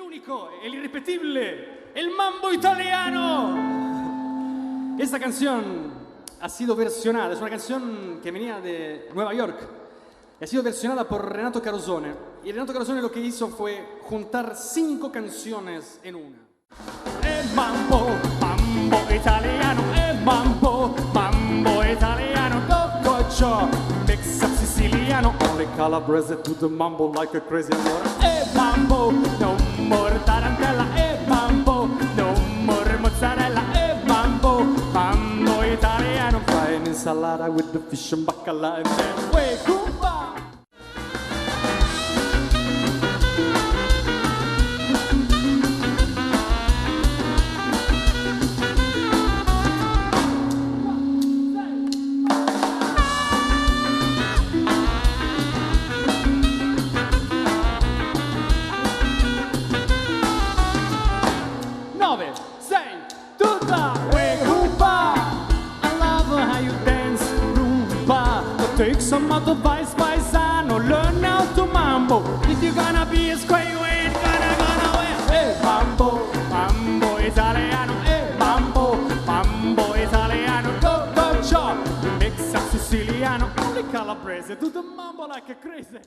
único, el irrepetible, el mambo italiano. Esta canción ha sido versionada, es una canción que venía de Nueva York y ha sido versionada por Renato Carosone. Y Renato Carosone lo que hizo fue juntar 5 canciones en una. El mambo, mambo italiano, el mambo, mambo italiano, cococho, mix up siciliano, only calabrese to the mambo like a crazy allora. El mambo, no more tarantella, el mambo, no more mozzarella, el mambo, mambo italiano, fry an insalata with the fish and bacala and then way goomba. 9, 6, tutta way rumba. I love how you dance rumba. Take some advice, paisano, learn how to mambo. If you're gonna be a square, you ain't gonna wear. Hey, mambo, mambo italiano. Hey, mambo, mambo italiano. Go, go, chop, mix up Siciliano, only calabrese. Do the mambo like a crazy.